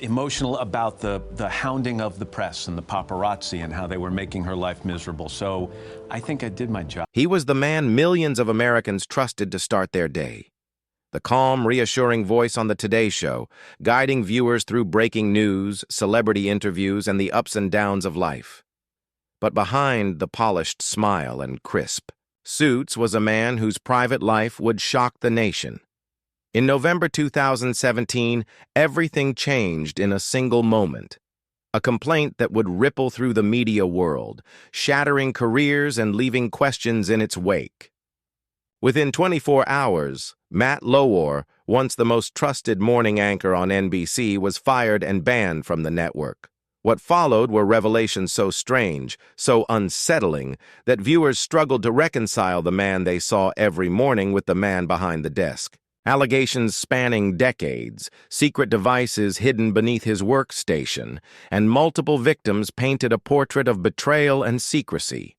emotional about the hounding of the press and the paparazzi and how they were making her life miserable. So I think I did my job. He was the man millions of Americans trusted to start their day. The calm, reassuring voice on the Today Show, guiding viewers through breaking news, celebrity interviews, and the ups and downs of life. But behind the polished smile and crisp suits was a man whose private life would shock the nation. In November 2017, everything changed in a single moment. A complaint that would ripple through the media world, shattering careers and leaving questions in its wake. Within 24 hours, Matt Lauer, once the most trusted morning anchor on NBC, was fired and banned from the network. What followed were revelations so strange, so unsettling, that viewers struggled to reconcile the man they saw every morning with the man behind the desk. Allegations spanning decades, secret devices hidden beneath his workstation, and multiple victims painted a portrait of betrayal and secrecy.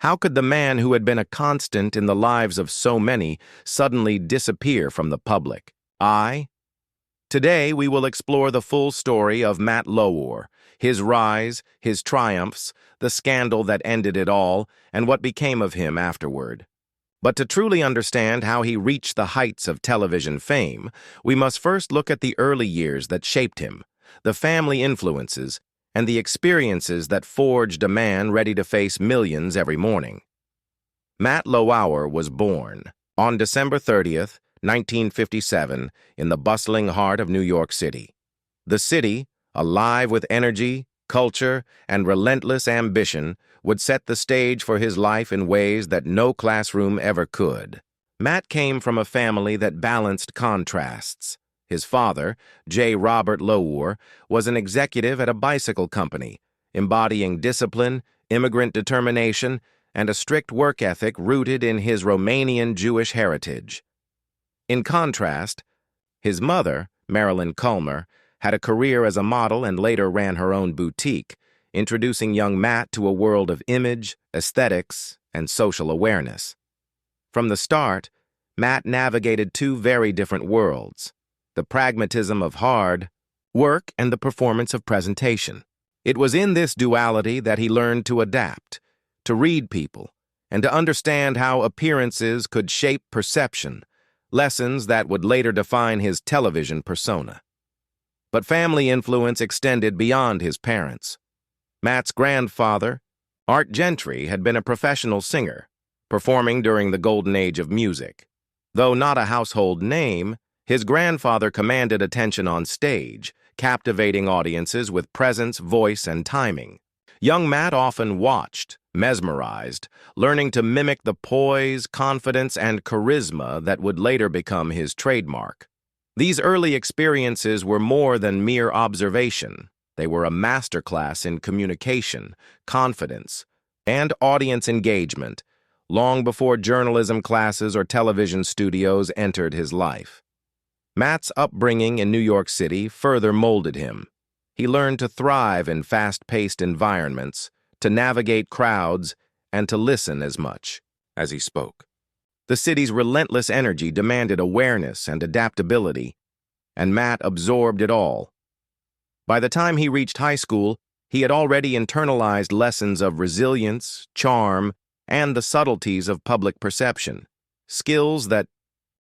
How could the man who had been a constant in the lives of so many suddenly disappear from the public? Today, we will explore the full story of Matt Lauer, his rise, his triumphs, the scandal that ended it all, and what became of him afterward. But to truly understand how he reached the heights of television fame, we must first look at the early years that shaped him, the family influences, and the experiences that forged a man ready to face millions every morning. Matt Lauer was born on December 30th, 1957, in the bustling heart of New York City. The city, alive with energy, culture, and relentless ambition, would set the stage for his life in ways that no classroom ever could. Matt came from a family that balanced contrasts. His father, J. Robert Lauer, was an executive at a bicycle company, embodying discipline, immigrant determination, and a strict work ethic rooted in his Romanian Jewish heritage. In contrast, his mother, Marilyn Culmer, had a career as a model and later ran her own boutique, introducing young Matt to a world of image, aesthetics, and social awareness. From the start, Matt navigated two very different worlds: the pragmatism of hard work and the performance of presentation. It was in this duality that he learned to adapt, to read people, and to understand how appearances could shape perception, lessons that would later define his television persona. But family influence extended beyond his parents. Matt's grandfather, Art Gentry, had been a professional singer, performing during the golden age of music. Though not a household name, his grandfather commanded attention on stage, captivating audiences with presence, voice, and timing. Young Matt often watched, mesmerized, learning to mimic the poise, confidence, and charisma that would later become his trademark. These early experiences were more than mere observation. They were a masterclass in communication, confidence, and audience engagement, long before journalism classes or television studios entered his life. Matt's upbringing in New York City further molded him. He learned to thrive in fast-paced environments, to navigate crowds, and to listen as much as he spoke. The city's relentless energy demanded awareness and adaptability, and Matt absorbed it all. By the time he reached high school, he had already internalized lessons of resilience, charm, and the subtleties of public perception, skills that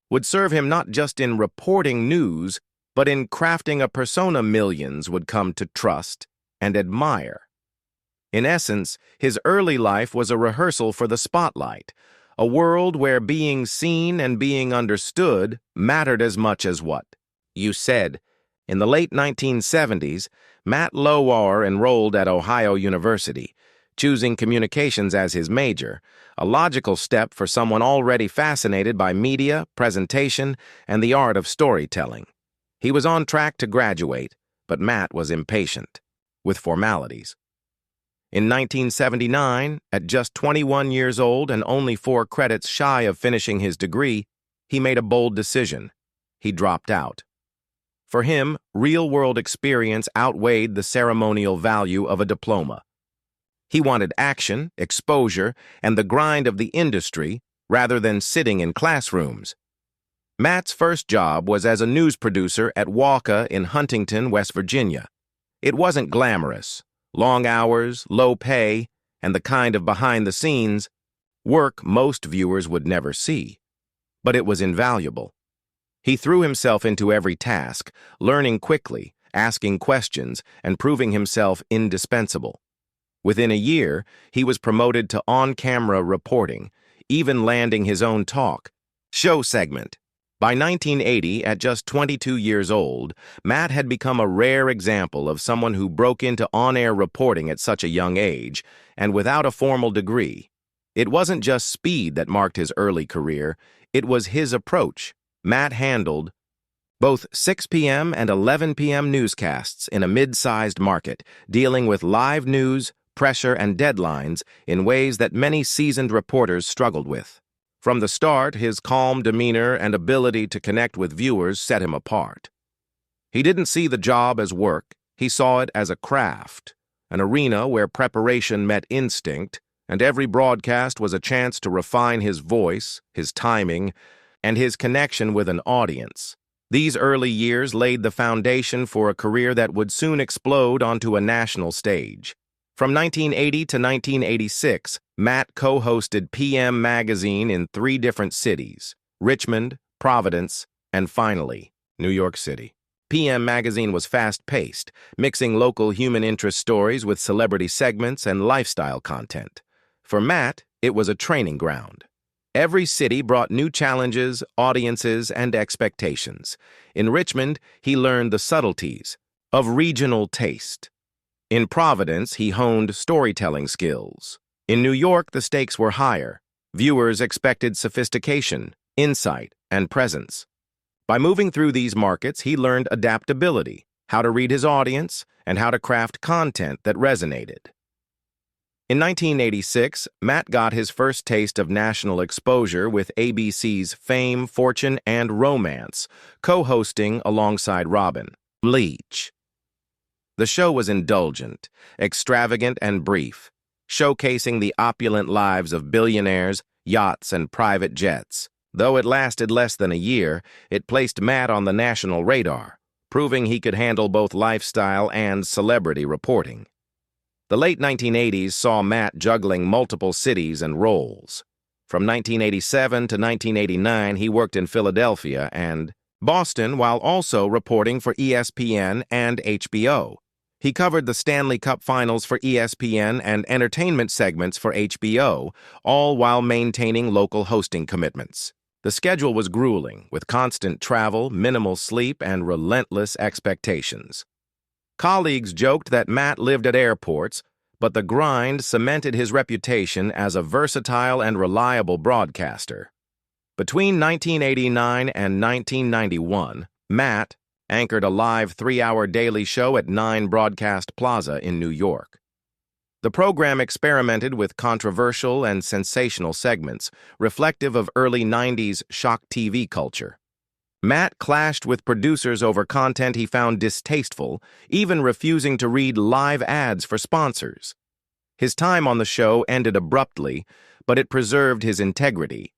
would serve him not just in reporting news, but in crafting a persona millions would come to trust and admire. In essence, his early life was a rehearsal for the spotlight, a world where being seen and being understood mattered as much as what you said. In the late 1970s, Matt Lauer enrolled at Ohio University, choosing communications as his major, a logical step for someone already fascinated by media, presentation, and the art of storytelling. He was on track to graduate, but Matt was impatient with formalities. In 1979, at just 21 years old and only 4 credits shy of finishing his degree, he made a bold decision. He dropped out. For him, real-world experience outweighed the ceremonial value of a diploma. He wanted action, exposure, and the grind of the industry rather than sitting in classrooms. Matt's first job was as a news producer at WACA in Huntington, West Virginia. It wasn't glamorous. Long hours, low pay, and the kind of behind-the-scenes work most viewers would never see. But it was invaluable. He threw himself into every task, learning quickly, asking questions, and proving himself indispensable. Within a year, he was promoted to on-camera reporting, even landing his own talk show segment. By 1980, at just 22 years old, Matt had become a rare example of someone who broke into on-air reporting at such a young age, and without a formal degree. It wasn't just speed that marked his early career, it was his approach. Matt handled both 6 p.m. and 11 p.m. newscasts in a mid-sized market, dealing with live news, pressure, and deadlines in ways that many seasoned reporters struggled with. From the start, his calm demeanor and ability to connect with viewers set him apart. He didn't see the job as work, he saw it as a craft, an arena where preparation met instinct, and every broadcast was a chance to refine his voice, his timing, and his connection with an audience. These early years laid the foundation for a career that would soon explode onto a national stage. From 1980 to 1986, Matt co-hosted PM Magazine in 3 different cities: Richmond, Providence, and finally, New York City. PM Magazine was fast-paced, mixing local human interest stories with celebrity segments and lifestyle content. For Matt, it was a training ground. Every city brought new challenges, audiences, and expectations. In Richmond, he learned the subtleties of regional taste. In Providence, he honed storytelling skills. In New York, the stakes were higher. Viewers expected sophistication, insight, and presence. By moving through these markets, he learned adaptability, how to read his audience, and how to craft content that resonated. In 1986, Matt got his first taste of national exposure with ABC's Fame, Fortune, and Romance, co-hosting alongside Robin Leach. The show was indulgent, extravagant, and brief, showcasing the opulent lives of billionaires, yachts, and private jets. Though it lasted less than a year, it placed Matt on the national radar, proving he could handle both lifestyle and celebrity reporting. The late 1980s saw Matt juggling multiple cities and roles. From 1987 to 1989, he worked in Philadelphia and Boston while also reporting for ESPN and HBO. He covered the Stanley Cup Finals for ESPN and entertainment segments for HBO, all while maintaining local hosting commitments. The schedule was grueling, with constant travel, minimal sleep, and relentless expectations. Colleagues joked that Matt lived at airports, but the grind cemented his reputation as a versatile and reliable broadcaster. Between 1989 and 1991, Matt anchored a live 3-hour daily show at 9 Broadcast Plaza in New York. The program experimented with controversial and sensational segments, reflective of early 90s shock TV culture. Matt clashed with producers over content he found distasteful, even refusing to read live ads for sponsors. His time on the show ended abruptly, but it preserved his integrity.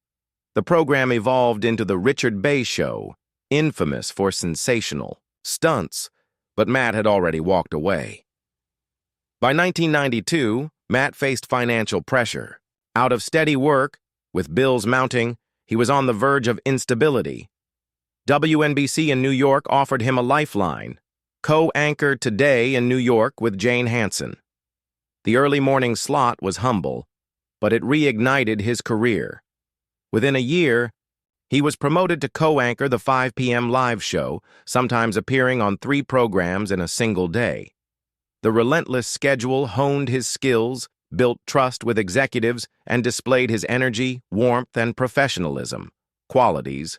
The program evolved into The Richard Bey Show, infamous for sensational stunts, but Matt had already walked away. By 1992, Matt faced financial pressure. Out of steady work, with bills mounting, he was on the verge of instability. WNBC in New York offered him a lifeline, co-anchor Today in New York with Jane Hansen. The early morning slot was humble, but it reignited his career. Within a year, he was promoted to co-anchor the 5 p.m. live show, sometimes appearing on 3 programs in a single day. The relentless schedule honed his skills, built trust with executives, and displayed his energy, warmth, and professionalism, qualities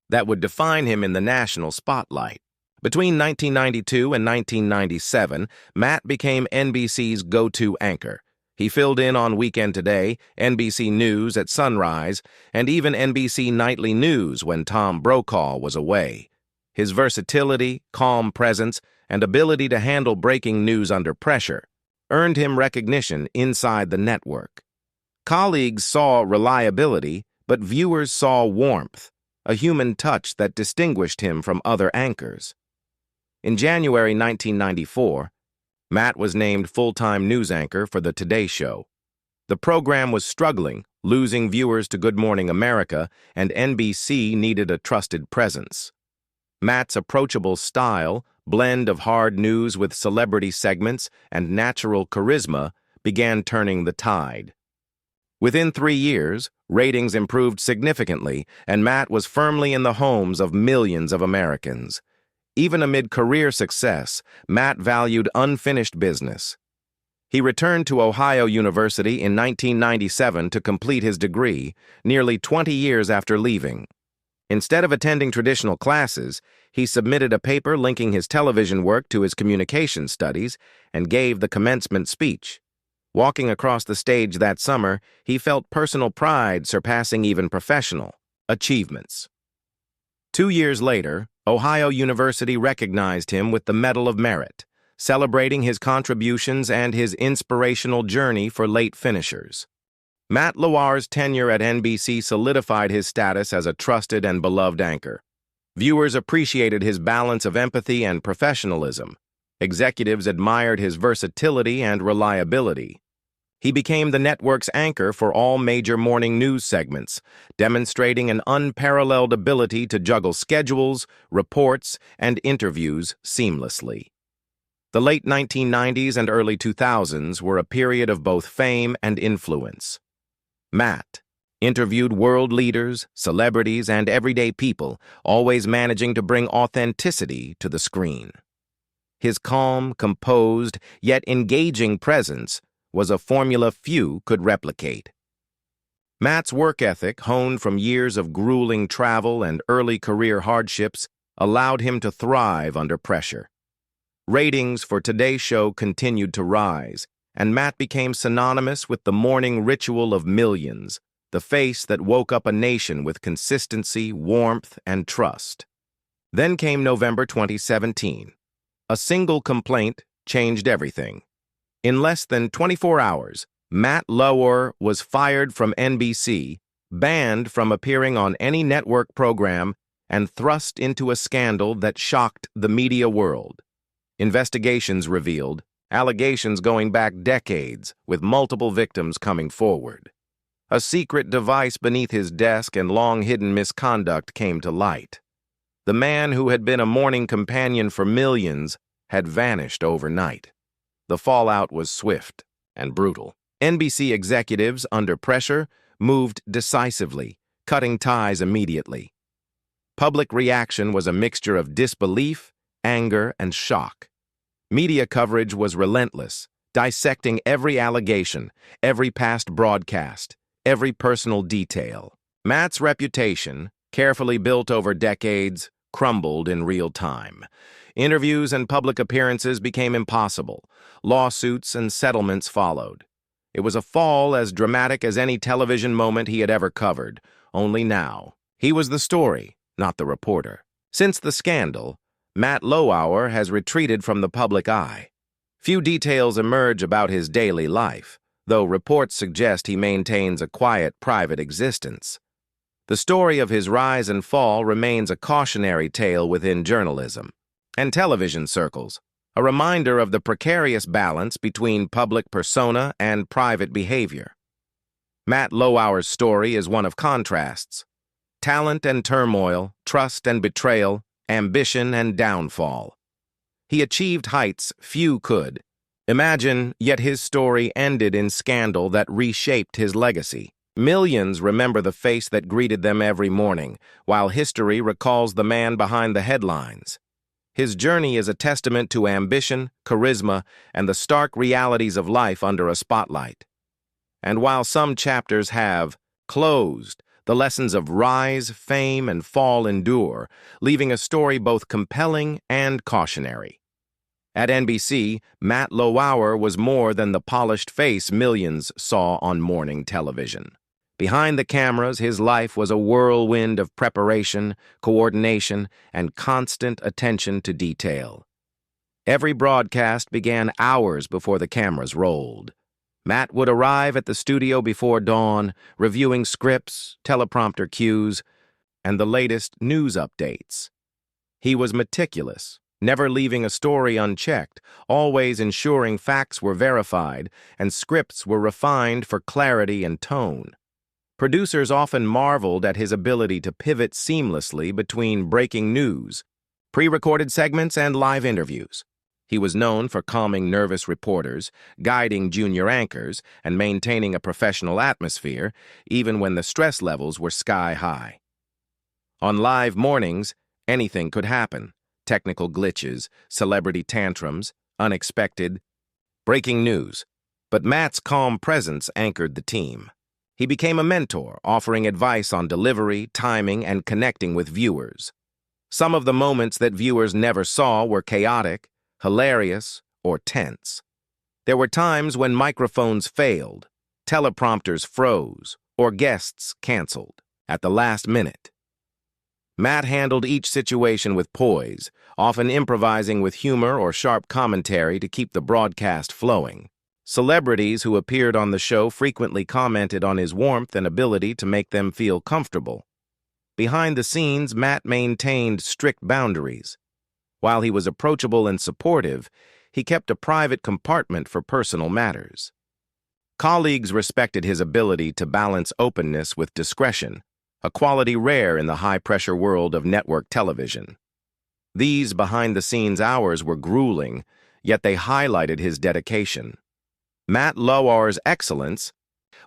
that would define him in the national spotlight. Between 1992 and 1997, Matt became NBC's go-to anchor. He filled in on Weekend Today, NBC News at sunrise, and even NBC Nightly News when Tom Brokaw was away. His versatility, calm presence, and ability to handle breaking news under pressure earned him recognition inside the network. Colleagues saw reliability, but viewers saw warmth. a human touch that distinguished him from other anchors. In January 1994, Matt was named full-time news anchor for The Today Show. The program was struggling, losing viewers to Good Morning America, and NBC needed a trusted presence. Matt's approachable style, blend of hard news with celebrity segments and natural charisma, began turning the tide. Within 3 years, ratings improved significantly, and Matt was firmly in the homes of millions of Americans. Even amid career success, Matt valued unfinished business. He returned to Ohio University in 1997 to complete his degree, nearly 20 years after leaving. Instead of attending traditional classes, he submitted a paper linking his television work to his communication studies and gave the commencement speech. Walking across the stage that summer, he felt personal pride surpassing even professional achievements. 2 years later, Ohio University recognized him with the Medal of Merit, celebrating his contributions and his inspirational journey for late finishers. Matt Lauer's tenure at NBC solidified his status as a trusted and beloved anchor. Viewers appreciated his balance of empathy and professionalism. Executives admired his versatility and reliability. He became the network's anchor for all major morning news segments, demonstrating an unparalleled ability to juggle schedules, reports, and interviews seamlessly. The late 1990s and early 2000s were a period of both fame and influence. Matt interviewed world leaders, celebrities, and everyday people, always managing to bring authenticity to the screen. His calm, composed, yet engaging presence was a formula few could replicate. Matt's work ethic, honed from years of grueling travel and early career hardships, allowed him to thrive under pressure. Ratings for Today's Show continued to rise, and Matt became synonymous with the morning ritual of millions, the face that woke up a nation with consistency, warmth, and trust. Then came November 2017. A single complaint changed everything. In less than 24 hours, Matt Lauer was fired from NBC, banned from appearing on any network program, and thrust into a scandal that shocked the media world. Investigations revealed allegations going back decades, with multiple victims coming forward. A secret device beneath his desk and long-hidden misconduct came to light. The man who had been a morning companion for millions had vanished overnight. The fallout was swift and brutal. NBC executives, under pressure, moved decisively, cutting ties immediately. Public reaction was a mixture of disbelief, anger, and shock. Media coverage was relentless, dissecting every allegation, every past broadcast, every personal detail. Matt's reputation, carefully built over decades, crumbled in real time. Interviews and public appearances became impossible. Lawsuits and settlements followed. It was a fall as dramatic as any television moment he had ever covered. Only now, he was the story, not the reporter. Since the scandal, Matt Lauer has retreated from the public eye. Few details emerge about his daily life, though reports suggest he maintains a quiet, private existence. The story of his rise and fall remains a cautionary tale within journalism and television circles, a reminder of the precarious balance between public persona and private behavior. Matt Lauer's story is one of contrasts. Talent and turmoil, trust and betrayal, ambition and downfall. He achieved heights few could imagine, yet his story ended in scandal that reshaped his legacy. Millions remember the face that greeted them every morning, while history recalls the man behind the headlines. His journey is a testament to ambition, charisma, and the stark realities of life under a spotlight. And while some chapters have closed, the lessons of rise, fame, and fall endure, leaving a story both compelling and cautionary. At NBC, Matt Lauer was more than the polished face millions saw on morning television. Behind the cameras, his life was a whirlwind of preparation, coordination, and constant attention to detail. Every broadcast began hours before the cameras rolled. Matt would arrive at the studio before dawn, reviewing scripts, teleprompter cues, and the latest news updates. He was meticulous, never leaving a story unchecked, always ensuring facts were verified and scripts were refined for clarity and tone. Producers often marveled at his ability to pivot seamlessly between breaking news, pre-recorded segments, and live interviews. He was known for calming nervous reporters, guiding junior anchors, and maintaining a professional atmosphere, even when the stress levels were sky high. On live mornings, anything could happen. Technical glitches, celebrity tantrums, unexpected, breaking news. But Matt's calm presence anchored the team. He became a mentor, offering advice on delivery, timing, and connecting with viewers. Some of the moments that viewers never saw were chaotic, hilarious, or tense. There were times when microphones failed, teleprompters froze, or guests canceled at the last minute. Matt handled each situation with poise, often improvising with humor or sharp commentary to keep the broadcast flowing. Celebrities who appeared on the show frequently commented on his warmth and ability to make them feel comfortable. Behind the scenes, Matt maintained strict boundaries. While he was approachable and supportive, he kept a private compartment for personal matters. Colleagues respected his ability to balance openness with discretion, a quality rare in the high-pressure world of network television. These behind-the-scenes hours were grueling, yet they highlighted his dedication. Matt Lauer's excellence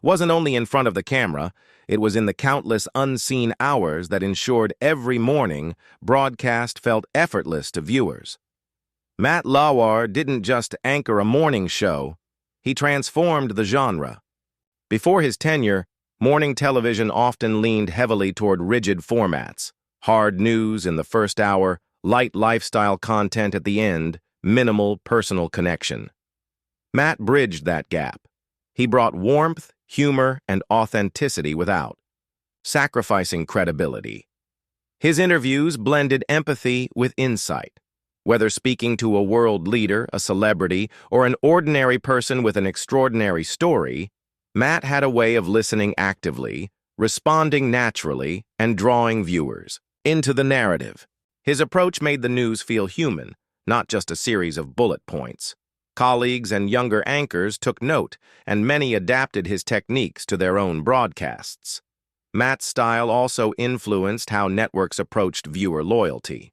wasn't only in front of the camera, it was in the countless unseen hours that ensured every morning broadcast felt effortless to viewers. Matt Lauer didn't just anchor a morning show, he transformed the genre. Before his tenure, morning television often leaned heavily toward rigid formats, hard news in the first hour, light lifestyle content at the end, minimal personal connection. Matt bridged that gap. He brought warmth, humor, and authenticity without sacrificing credibility. His interviews blended empathy with insight. Whether speaking to a world leader, a celebrity, or an ordinary person with an extraordinary story, Matt had a way of listening actively, responding naturally, and drawing viewers into the narrative. His approach made the news feel human, not just a series of bullet points. Colleagues and younger anchors took note, and many adapted his techniques to their own broadcasts. Matt's style also influenced how networks approached viewer loyalty.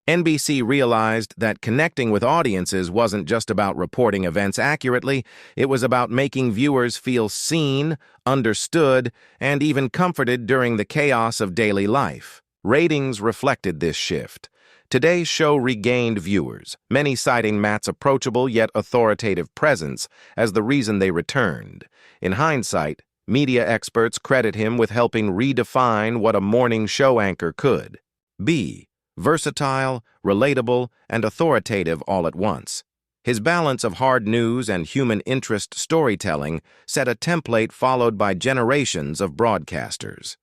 NBC realized that connecting with audiences wasn't just about reporting events accurately, it was about making viewers feel seen, understood, and even comforted during the chaos of daily life. Ratings reflected this shift. Today's show regained viewers, many citing Matt's approachable yet authoritative presence as the reason they returned. In hindsight, media experts credit him with helping redefine what a morning show anchor could be: versatile, relatable, and authoritative all at once. His balance of hard news and human interest storytelling set a template followed by generations of broadcasters.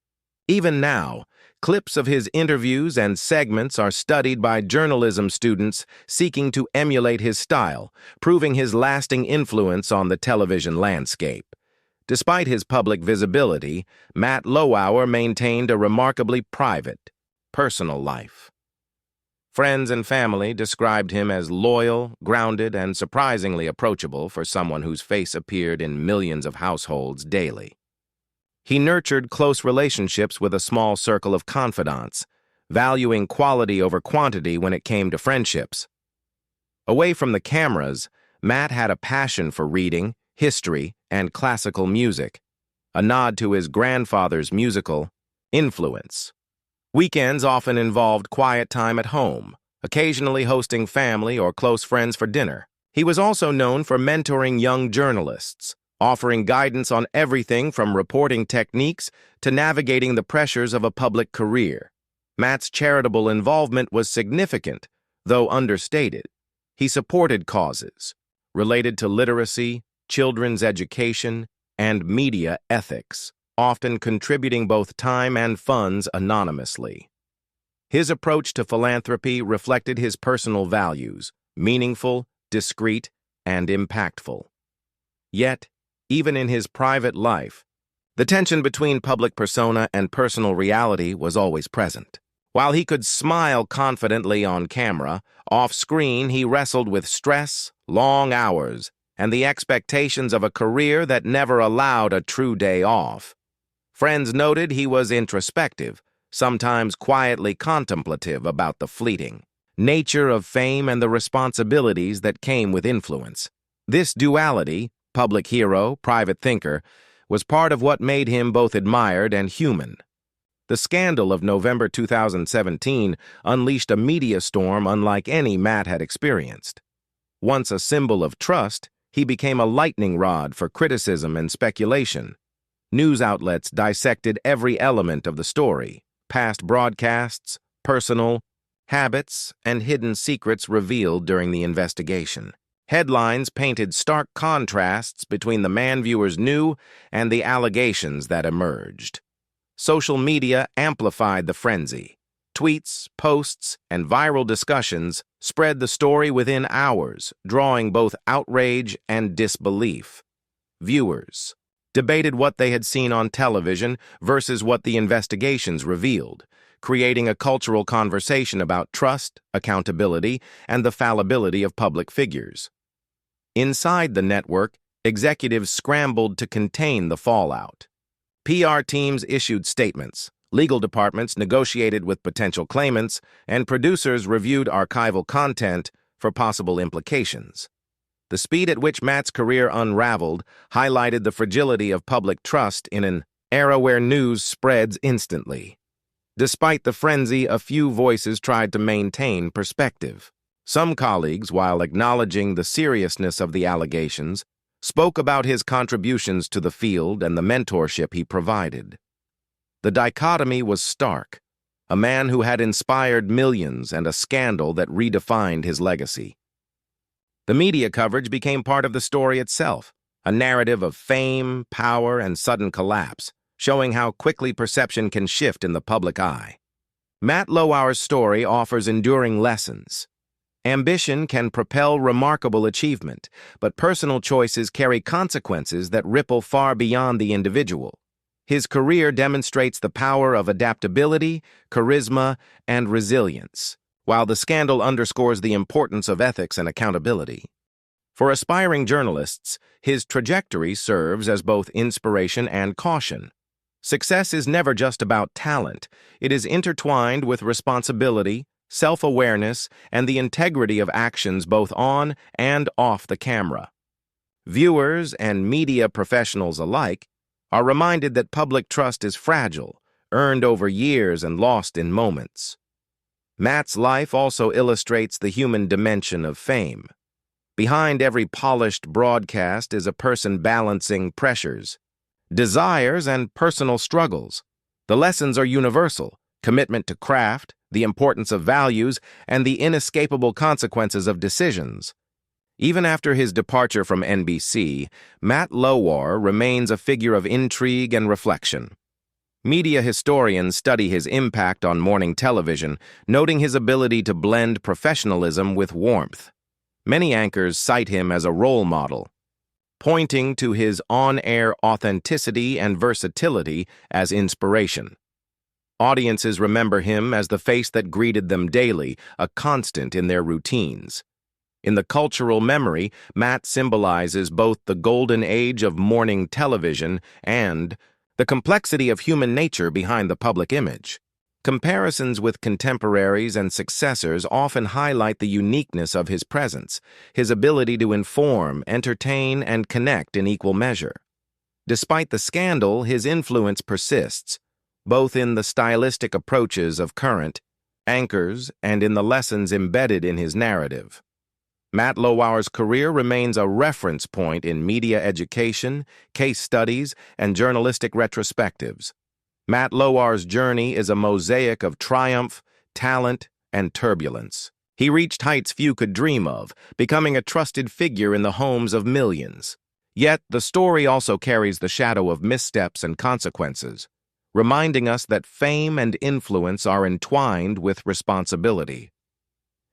Even now, clips of his interviews and segments are studied by journalism students seeking to emulate his style, proving his lasting influence on the television landscape. Despite his public visibility, Matt Lauer maintained a remarkably private, personal life. Friends and family described him as loyal, grounded, and surprisingly approachable for someone whose face appeared in millions of households daily. He nurtured close relationships with a small circle of confidants, valuing quality over quantity when it came to friendships. Away from the cameras, Matt had a passion for reading, history, and classical music, a nod to his grandfather's musical influence. Weekends often involved quiet time at home, occasionally hosting family or close friends for dinner. He was also known for mentoring young journalists, offering guidance on everything from reporting techniques to navigating the pressures of a public career. Matt's charitable involvement was significant, though understated. He supported causes related to literacy, children's education, and media ethics, often contributing both time and funds anonymously. His approach to philanthropy reflected his personal values: meaningful, discreet, and impactful. Yet, even in his private life, The tension between public persona and personal reality was always present. While he could smile confidently on camera, off-screen he wrestled with stress, long hours, and the expectations of a career that never allowed a true day off. Friends noted he was introspective, sometimes quietly contemplative about the fleeting nature of fame and the responsibilities that came with influence. This duality, public hero, private thinker, was part of what made him both admired and human. The scandal of November 2017 unleashed a media storm unlike any Matt had experienced. Once a symbol of trust, he became a lightning rod for criticism and speculation. News outlets dissected every element of the story, past broadcasts, personal habits, and hidden secrets revealed during the investigation. Headlines painted stark contrasts between the man viewers knew and the allegations that emerged. Social media amplified the frenzy. Tweets, posts, and viral discussions spread the story within hours, drawing both outrage and disbelief. Viewers debated what they had seen on television versus what the investigations revealed, creating a cultural conversation about trust, accountability, and the fallibility of public figures. Inside the network, executives scrambled to contain the fallout. PR teams issued statements, legal departments negotiated with potential claimants, and producers reviewed archival content for possible implications. The speed at which Matt's career unraveled highlighted the fragility of public trust in an era where news spreads instantly. Despite the frenzy, a few voices tried to maintain perspective. Some colleagues, while acknowledging the seriousness of the allegations, spoke about his contributions to the field and the mentorship he provided. The dichotomy was stark: a man who had inspired millions and a scandal that redefined his legacy. The media coverage became part of the story itself, a narrative of fame, power, and sudden collapse, showing how quickly perception can shift in the public eye. Matt Lauer's story offers enduring lessons. Ambition can propel remarkable achievement, but personal choices carry consequences that ripple far beyond the individual. His career demonstrates the power of adaptability, charisma, and resilience, while the scandal underscores the importance of ethics and accountability. For aspiring journalists, his trajectory serves as both inspiration and caution. Success is never just about talent. It is intertwined with responsibility, self-awareness, and the integrity of actions both on and off the camera. Viewers and media professionals alike are reminded that public trust is fragile, earned over years and lost in moments. Matt's life also illustrates the human dimension of fame. Behind every polished broadcast is a person balancing pressures, desires, and personal struggles. The lessons are universal: commitment to craft, the importance of values, and the inescapable consequences of decisions. Even after his departure from NBC, Matt Lauer remains a figure of intrigue and reflection. Media historians study his impact on morning television, noting his ability to blend professionalism with warmth. Many anchors cite him as a role model, pointing to his on-air authenticity and versatility as inspiration. Audiences remember him as the face that greeted them daily, a constant in their routines. In the cultural memory, Matt symbolizes both the golden age of morning television and the complexity of human nature behind the public image. Comparisons with contemporaries and successors often highlight the uniqueness of his presence, his ability to inform, entertain, and connect in equal measure. Despite the scandal, his influence persists, both in the stylistic approaches of current anchors and in the lessons embedded in his narrative. Matt Lauer's career remains a reference point in media education, case studies, and journalistic retrospectives. Matt Lauer's journey is a mosaic of triumph, talent, and turbulence. He reached heights few could dream of, becoming a trusted figure in the homes of millions. Yet, the story also carries the shadow of missteps and consequences, reminding us that fame and influence are entwined with responsibility.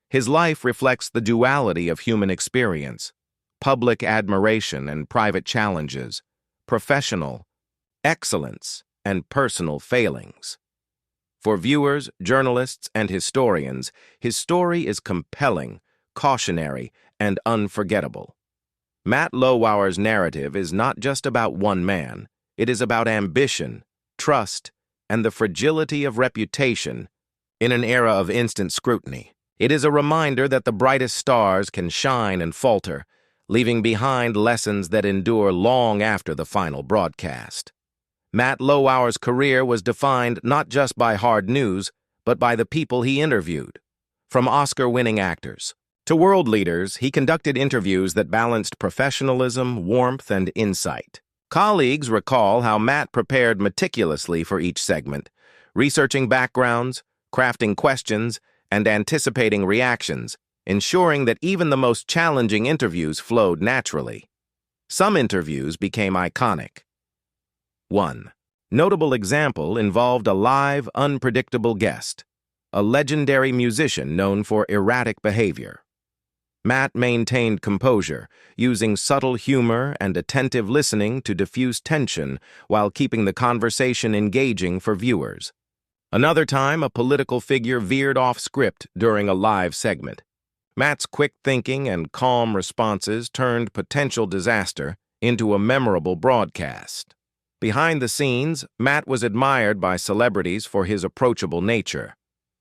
His life reflects the duality of human experience: public admiration and private challenges, professional excellence, and personal failings. For viewers, journalists, and historians, his story is compelling, cautionary, and unforgettable. Matt Lauer's narrative is not just about one man. It is about ambition, trust, and the fragility of reputation in an era of instant scrutiny. It is a reminder that the brightest stars can shine and falter, leaving behind lessons that endure long after the final broadcast. Matt Lauer's career was defined not just by hard news, but by the people he interviewed. From Oscar-winning actors to world leaders, he conducted interviews that balanced professionalism, warmth, and insight. Colleagues recall how Matt prepared meticulously for each segment, researching backgrounds, crafting questions, and anticipating reactions, ensuring that even the most challenging interviews flowed naturally. Some interviews became iconic. One notable example involved a live, unpredictable guest, a legendary musician known for erratic behavior. Matt maintained composure, using subtle humor and attentive listening to diffuse tension while keeping the conversation engaging for viewers. Another time, a political figure veered off script during a live segment. Matt's quick thinking and calm responses turned potential disaster into a memorable broadcast. Behind the scenes, Matt was admired by celebrities for his approachable nature.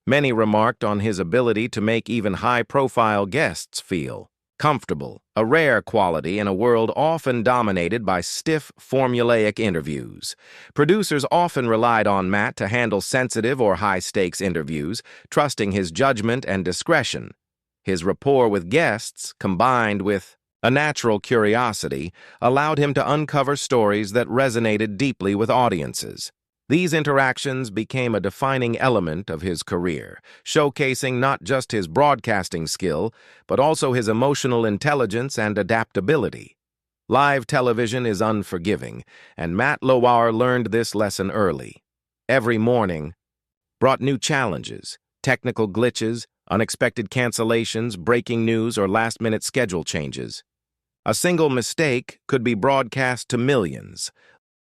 Many remarked on his ability to make even high-profile guests feel comfortable, a rare quality in a world often dominated by stiff, formulaic interviews. Producers often relied on Matt to handle sensitive or high-stakes interviews, trusting his judgment and discretion. His rapport with guests, combined with a natural curiosity, allowed him to uncover stories that resonated deeply with audiences. These interactions became a defining element of his career, showcasing not just his broadcasting skill, but also his emotional intelligence and adaptability. Live television is unforgiving, and Matt Lauer learned this lesson early. Every morning brought new challenges, technical glitches, unexpected cancellations, breaking news, or last-minute schedule changes. A single mistake could be broadcast to millions,